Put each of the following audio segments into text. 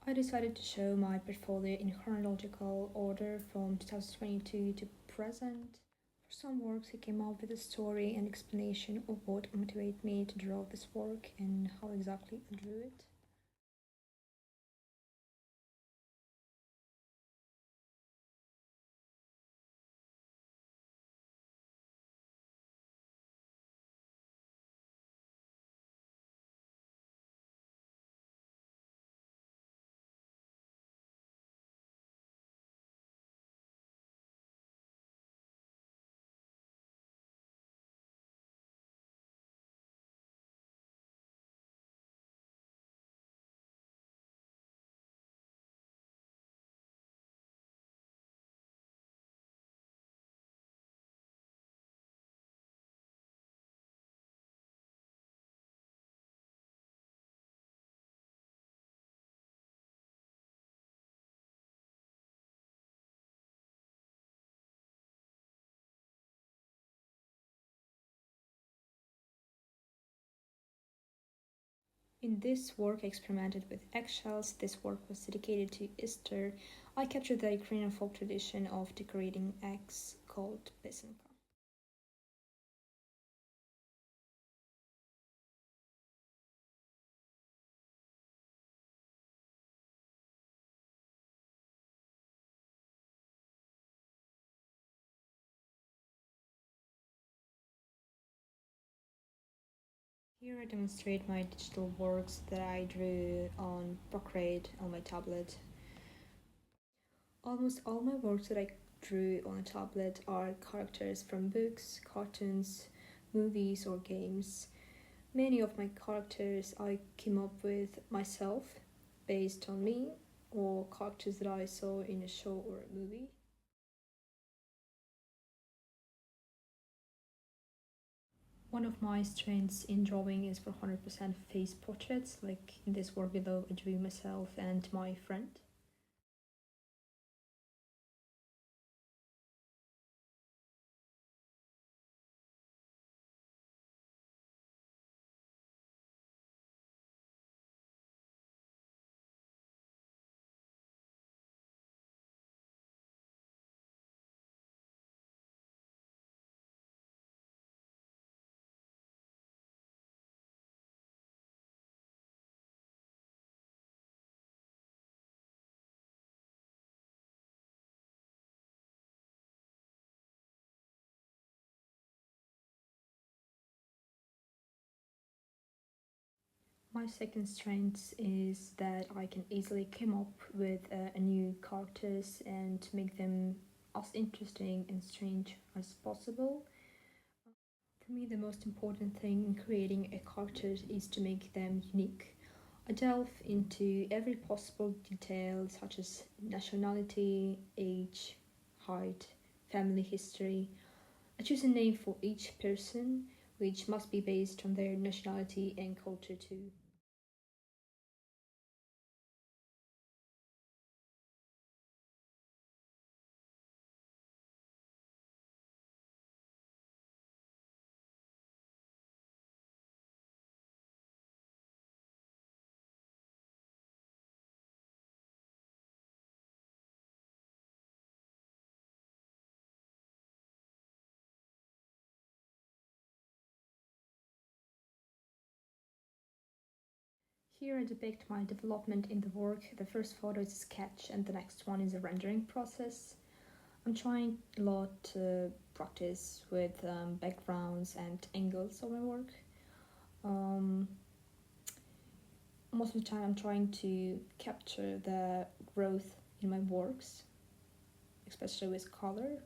I decided to show my portfolio in chronological order from 2022 to present. For some works, I came up with a story and explanation of what motivated me to draw this work and how exactly I drew it. In this work, I experimented with eggshells. This work was dedicated to Easter. I captured the Ukrainian folk tradition of decorating eggs called pisanka. Here I demonstrate my digital works that I drew on Procreate on my tablet. Almost all my works that I drew on a tablet are characters from books, cartoons, movies, or games. Many of my characters I came up with myself based on me or characters that I saw in a show or a movie. One of my strengths in drawing is for 100% face portraits, like in this work below, I drew myself and my friend. My second strength is that I can easily come up with a new characters and make them as interesting and strange as possible. For me, the most important thing in creating a character is to make them unique. I delve into every possible detail, such as nationality, age, height, family history. I choose a name for each person, which must be based on their nationality and culture too. Here I depict my development in the work. The first photo is a sketch and the next one is a rendering process. I'm trying a lot to practice with backgrounds and angles of my work. Um, Most of the time I'm trying to capture the growth in my works, especially with color.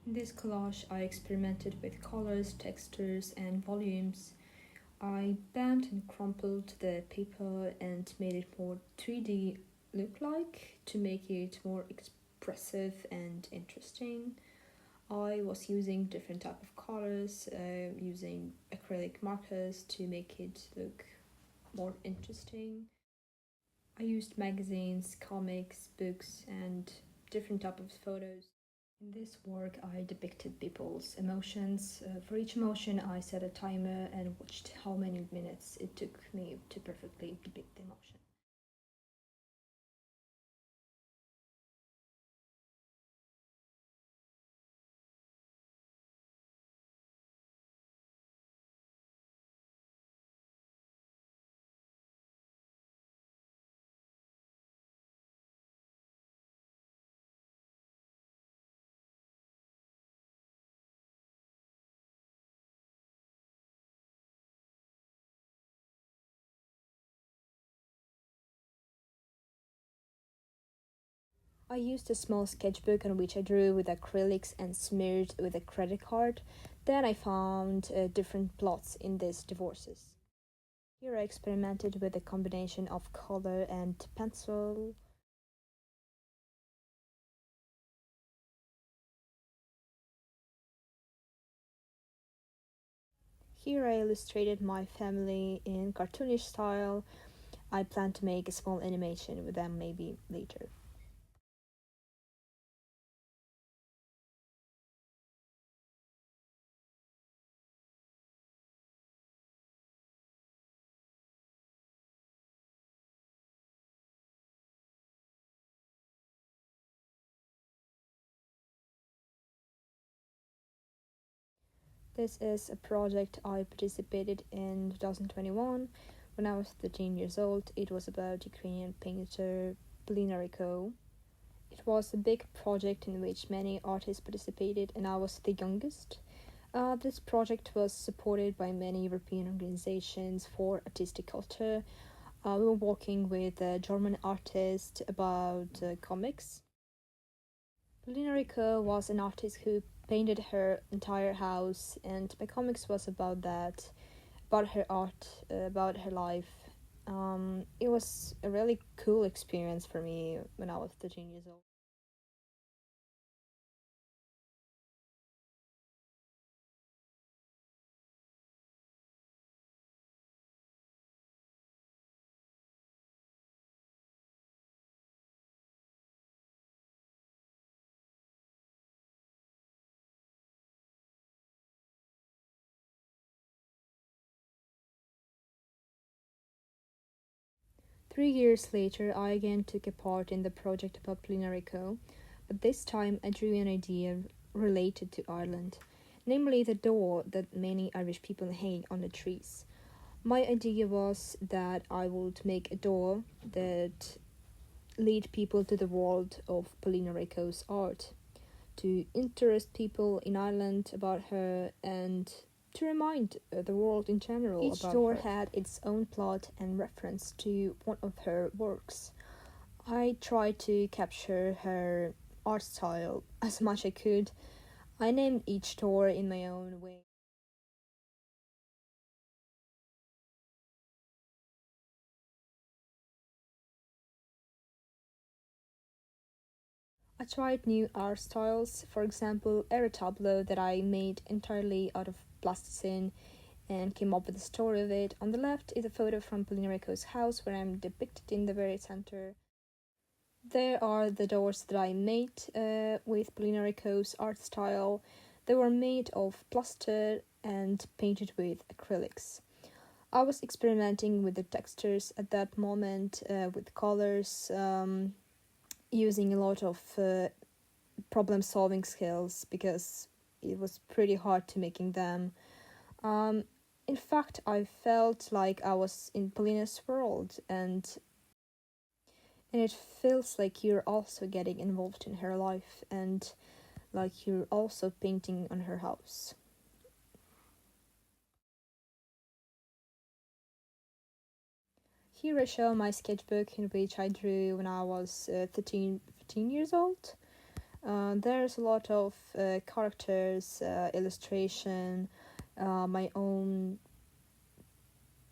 In this collage, I experimented with colors, textures, and volumes. I bent and crumpled the paper and made it more 3D look like to make it more expressive and interesting. I was using different type of colors, using acrylic markers to make it look more interesting. I used magazines, comics, books, and different type of photos. In this work, I depicted people's emotions. For each emotion, I set a timer and watched how many minutes it took me to perfectly depict the emotion. I used a small sketchbook on which I drew with acrylics and smeared with a credit card. Then I found different plots in these divorces. Here I experimented with a combination of color and pencil. Here I illustrated my family in cartoonish style. I plan to make a small animation with them maybe later. This is a project I participated in 2021 when I was 13 years old. It was about Ukrainian painter Polinariko. It was a big project in which many artists participated, and I was the youngest. This project was supported by many European organizations for artistic culture. We were working with a German artist about comics. Polinariko was an artist who painted her entire house, and my comics was about that, about her art, about her life. It was a really cool experience for me when I was 13 years old. 3 years later, I again took a part in the project about Polinariko, but this time I drew an idea related to Ireland, namely the door that many Irish people hang on the trees. My idea was that I would make a door that lead people to the world of Paulina Reiko's art, to interest people in Ireland about her, and to remind the world in general Each about door her. Had its own plot and reference to one of her works. I tried to capture her art style as much as I could. I named each door in my own way. I tried new art styles, for example, a tableau that I made entirely out of plasticine and came up with the story of it. On the left is a photo from Polinarico's house where I'm depicted in the very center. There are the doors that I made with Polinarico's art style. They were made of plaster and painted with acrylics. I was experimenting with the textures at that moment, with colors, using a lot of problem solving skills because it was pretty hard to making them. Um, in fact, I felt like I was in Polina's world, and it feels like you're also getting involved in her life and like you're also painting on her house. Here I show my sketchbook in which I drew when I was 13, 15 years old. There's a lot of characters, illustration, my own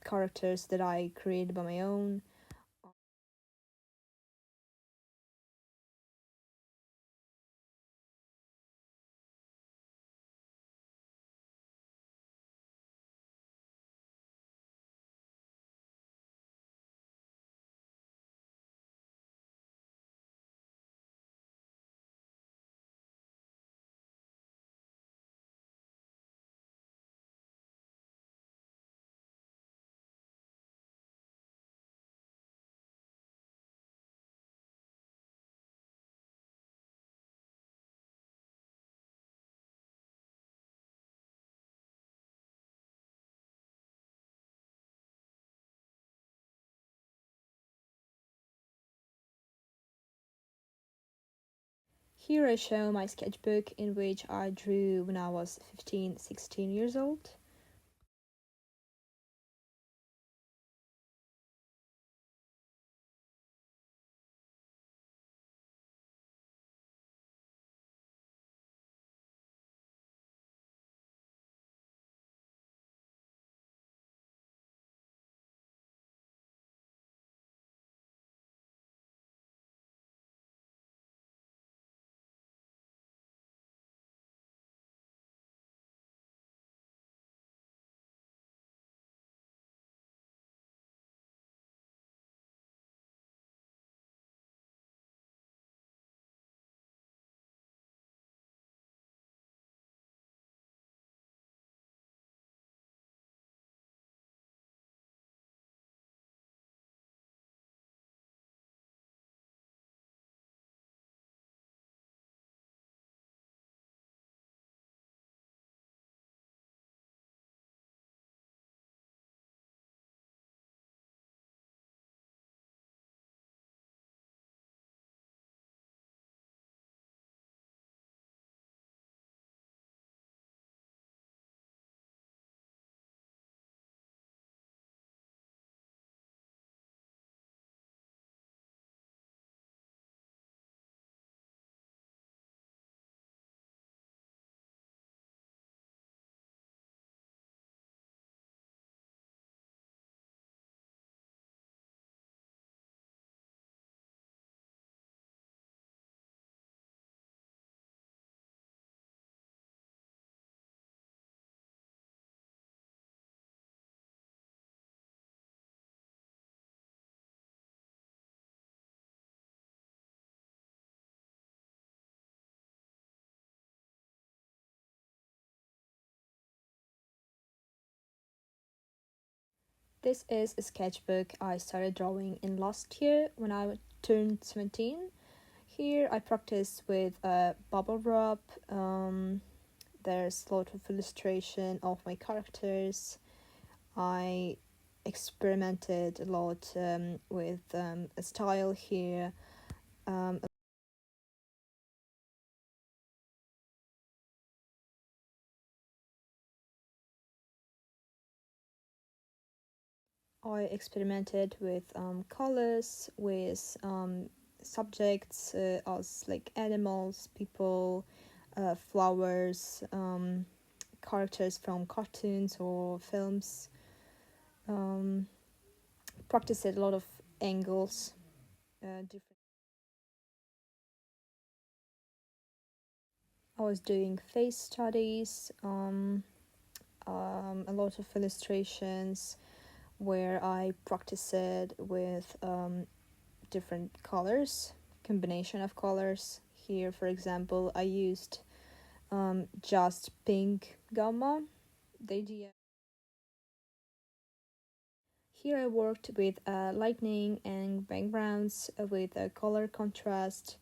characters that I created by my own. Here I show my sketchbook in which I drew when I was 15, 16 years old. This is a sketchbook I started drawing in last year when I turned 17. Here I practice with a bubble wrap. There's a lot of illustration of my characters. I experimented a lot with a style here. Um, I experimented with colors, with subjects as like animals, people, flowers, characters from cartoons or films. Um, Practiced a lot of angles. Different. I was doing face studies, a lot of illustrations where I practiced it with different colors, combination of colors. Here, for example, I used just pink gamma. The idea. Here I worked with lightning and backgrounds with a color contrast.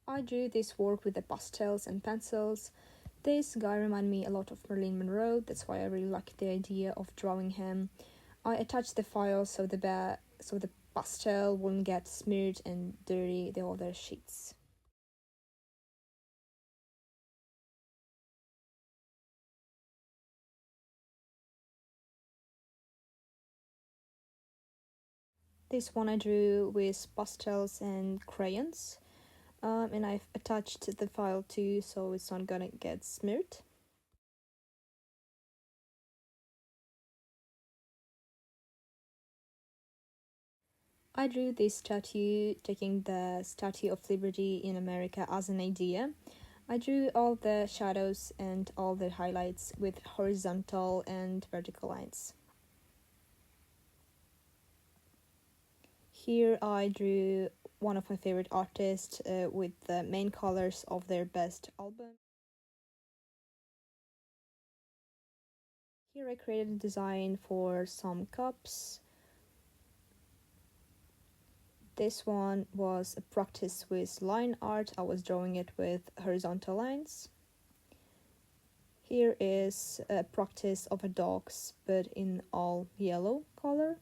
I drew this work with the pastels and pencils. This guy reminded me a lot of Marilyn Monroe, that's why I really liked the idea of drawing him. I attached the file so the pastel wouldn't get smeared and dirty the other sheets. This one I drew with pastels and crayons, and I've attached the file too, so it's not gonna get smeared. I drew this statue, taking the Statue of Liberty in America as an idea. I drew all the shadows and all the highlights with horizontal and vertical lines. Here I drew one of my favorite artists with the main colors of their best album. Here I created a design for some cups. This one was a practice with line art. I was drawing it with horizontal lines. Here is a practice of a dog's, but in all yellow color.